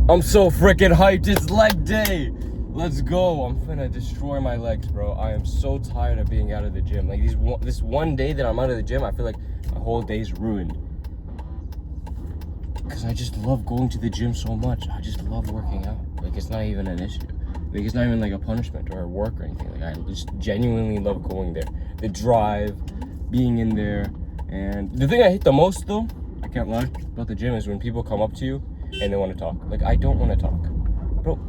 I'm so freaking hyped. It's leg day. Let's go. I'm finna destroy my legs, bro. I am so tired of being out of the gym. Like this one day that I'm out of the gym, I feel like my whole day's ruined. Because I just love going to the gym so much. I just love working out. Like, it's not even an issue. Like, it's not even like a punishment or a work or anything. Like, I just genuinely love going there. The drive, being in there. And the thing I hate the most, though, I can't lie, about the gym is when people come up to you and they want to talk. Like, I don't want to talk. Bro,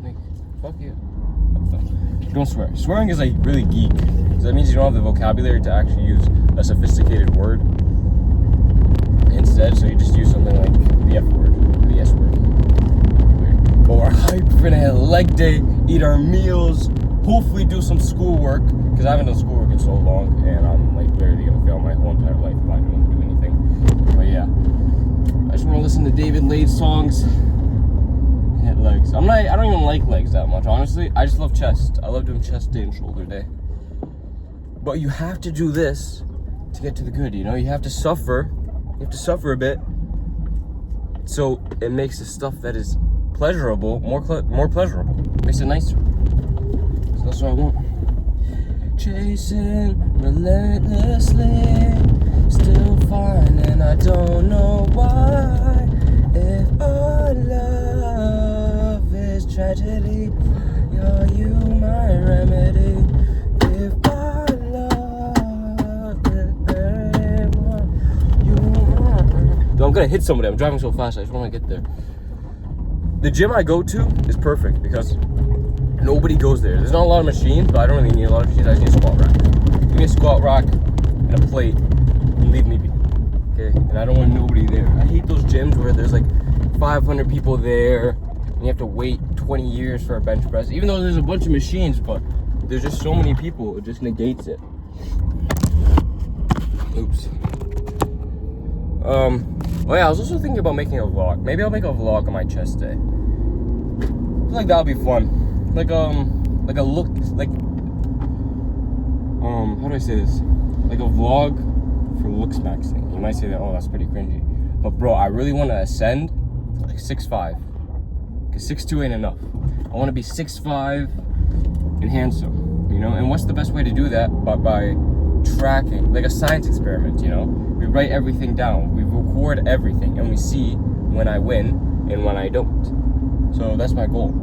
like, fuck you. Don't swear. Swearing is, like, really geek. So that means you don't have the vocabulary to actually use a sophisticated word instead, so you just use something like the F word, or the S word. Weird. But we're hyped. We're gonna hit leg day, eat our meals, hopefully do some schoolwork, because I haven't done schoolwork in so long, and I'm like literally gonna fail my whole entire life if I don't do anything. But yeah, I just want to listen to David Lade's songs and hit legs. I don't even like legs that much, honestly. I just love chest. I love doing chest day and shoulder day. But you have to do this to get to the good, you know? You have to suffer. You have to suffer a bit, so it makes the stuff that is pleasurable more pleasurable. Makes it nicer. So that's what I want. Chasing relentlessly, still finding I don't know why. If our love is tragedy, are you my remedy? If our love is I'm gonna hit somebody. I'm driving so fast. I just want to get there. The gym I go to is perfect because nobody goes there. There's not a lot of machines, but I don't really need a lot of machines. I just need a squat rack. Give me a squat rack and a plate and leave me be. Okay? And I don't want nobody there. I hate those gyms where there's like 500 people there and you have to wait 20 years for a bench press. Even though there's a bunch of machines, but there's just so many people, it just negates it. Oops. Oh yeah, I was also thinking about making a vlog. Maybe I'll make a vlog on my chest day. I feel like that'll be fun. Like a look, like, how do I say this? Like a vlog for looks maxing. You might say that, oh, that's pretty cringy. But bro, I really want to ascend to like 6'5". Cause 6'2" ain't enough. I want to be 6'5" and handsome, you know? And what's the best way to do that? But by tracking, like a science experiment, you know? We write everything down, we record everything, and we see when I win and when I don't. So that's my goal.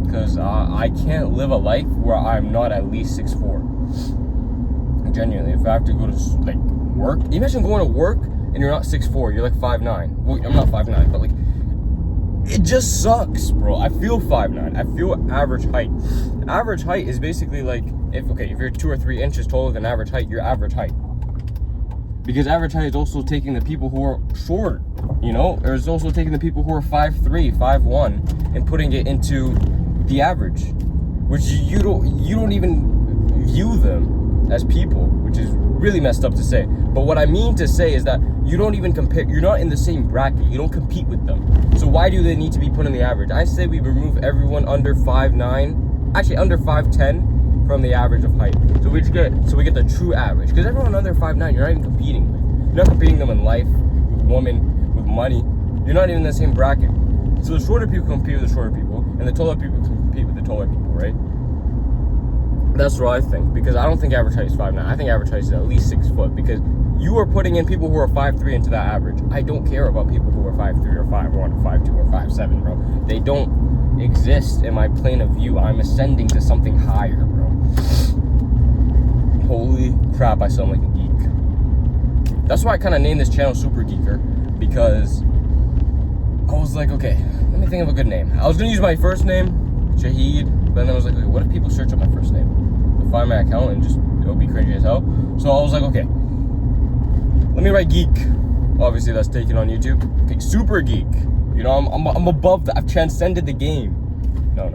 Because I can't live a life where I'm not at least 6'4". Genuinely, if I have to go to like work, imagine going to work and you're not 6'4", you're like 5'9". Well, I'm not 5'9", but like, it just sucks, bro. I feel 5'9". I feel average height. Average height is basically like, if you're 2 or 3 inches taller than average height, you're average height. Because average height is also taking the people who are short, you know? Or it's also taking the people who are 5'3", 5'1", and putting it into the average. Which you don't even view them as people, which is really messed up to say. But what I mean to say is that you don't even compare, you're not in the same bracket, you don't compete with them. So why do they need to be put in the average? I say we remove everyone under 5'9", actually under 5'10", from the average of height. So we get the true average. Because everyone under 5'9", you're not even competing with. You're not competing them in life, with women, with money. You're not even in the same bracket. So the shorter people compete with the shorter people, and the taller people compete with the taller people, right? That's what I think. Because I don't think average height is 5'9". I think average height is at least 6 foot. Because you are putting in people who are 5'3" into that average. I don't care about people who are 5'3", or 5'1", or 5'2", or 5'7", bro. They don't exist in my plane of view. I'm ascending to something higher, bro. Holy crap, I sound like a geek. That's why I kind of named this channel Super Geeker, because I was like, okay, let me think of a good name. I was gonna use my first name, Shahid, but then I was like, okay, what if people search up my first name? They'll find my account and just, it'll be cringy as hell. So I was like, okay, let me write geek. Obviously that's taken on YouTube. Okay, Super Geek. You know, I'm above that. I've transcended the game. No.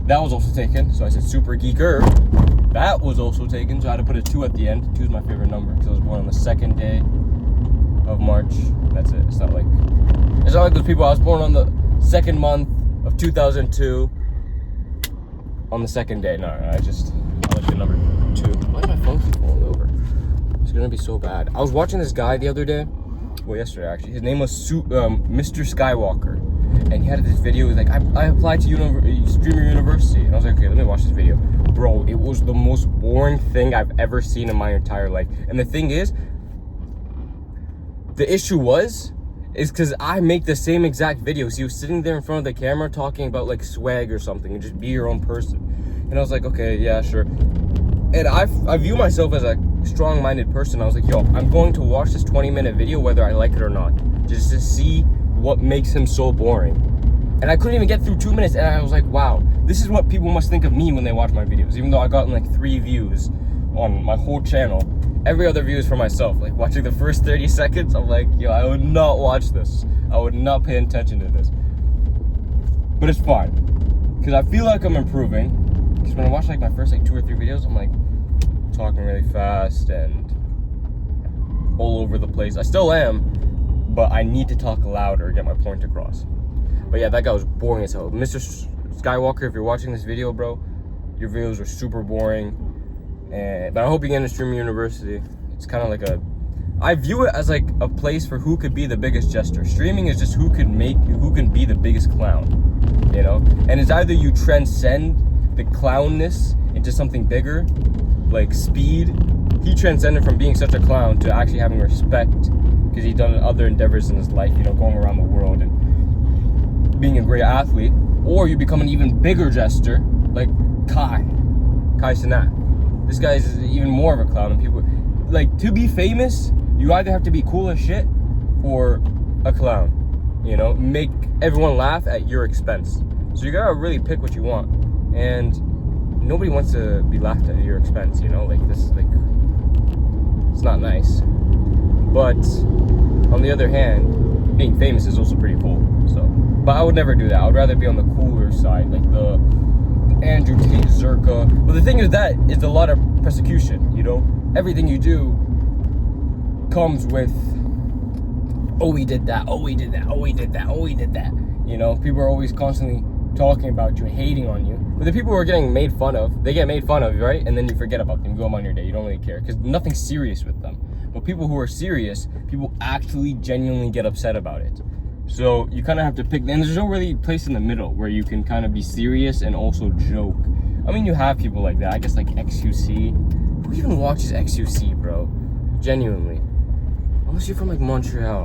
That was also taken, so I said Super Geeker. That was also taken, so I had to put a 2 at the end. 2 is my favorite number, because I was born on the 2nd day of March. That's it. It's not like those people. I was born on the 2nd month of 2002. On the 2nd day. No, I like the number 2. Why is my phone keep falling over? It's gonna be so bad. I was watching this guy the other day. Well, yesterday actually. His name was Mr. Skywalker. and he had this video. He was like, I applied to Streamer University, and I was like, okay, let me watch this video. Bro, it was the most boring thing I've ever seen in my entire life. And the thing is, the issue is because I make the same exact videos. He was sitting there in front of the camera talking about like swag or something and just be your own person. And I was like, okay, yeah, sure. And I view myself as a strong-minded person. I was like, yo, I'm going to watch this 20-minute video whether I like it or not, just to see what makes him so boring. And I couldn't even get through 2 minutes, and I was like, wow, this is what people must think of me when they watch my videos. Even though I got like 3 views on my whole channel, every other view is for myself. Like watching the first 30 seconds, I'm like, yo, I would not watch this. I would not pay attention to this. But it's fine, because I feel like I'm improving. Because when I watch like my first like 2 or 3 videos, I'm like talking really fast and all over the place. I still am, but I need to talk louder to get my point across. But yeah, that guy was boring as hell. Mr. Skywalker, if you're watching this video, bro, your videos are super boring. But I hope you get into Streamer University. It's kind of like I view it as like a place for who could be the biggest jester. Streaming is just who can be the biggest clown, you know? And it's either you transcend the clownness into something bigger, like Speed. He transcended from being such a clown to actually having respect because he's done other endeavors in his life, you know, going around the world and being a great athlete. Or you become an even bigger jester, like Kai Cenat. This guy is even more of a clown than people. Like, to be famous, you either have to be cool as shit or a clown, you know? Make everyone laugh at your expense. So you gotta really pick what you want. And nobody wants to be laughed at your expense, you know? Like, this is like, it's not nice. But on the other hand, being famous is also pretty cool. So, but I would never do that. I would rather be on the cooler side, like the Andrew Tate Zerka. But the thing is, that is a lot of persecution, you know? Everything you do comes with, oh, he did that, oh, he did that, oh, he did that, oh, he did that. You know, people are always constantly talking about you, hating on you. But the people who are getting made fun of, they get made fun of, right? And then you forget about them, you go on your day, you don't really care, because nothing's serious with them. But people who are serious, people actually genuinely get upset about it. So you kind of have to pick, and there's no really place in the middle where you can kind of be serious and also joke. I mean, you have people like that, I guess, like XUC. Who even watches XUC, bro? Genuinely. Unless you're from like Montreal.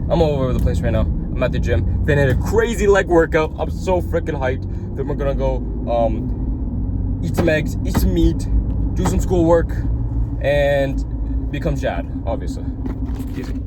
I'm all over the place right now. I'm at the gym. Then had a crazy leg workout. I'm so freaking hyped. Then we're gonna go eat some eggs, eat some meat, do some schoolwork, and become Chad, obviously. Easy.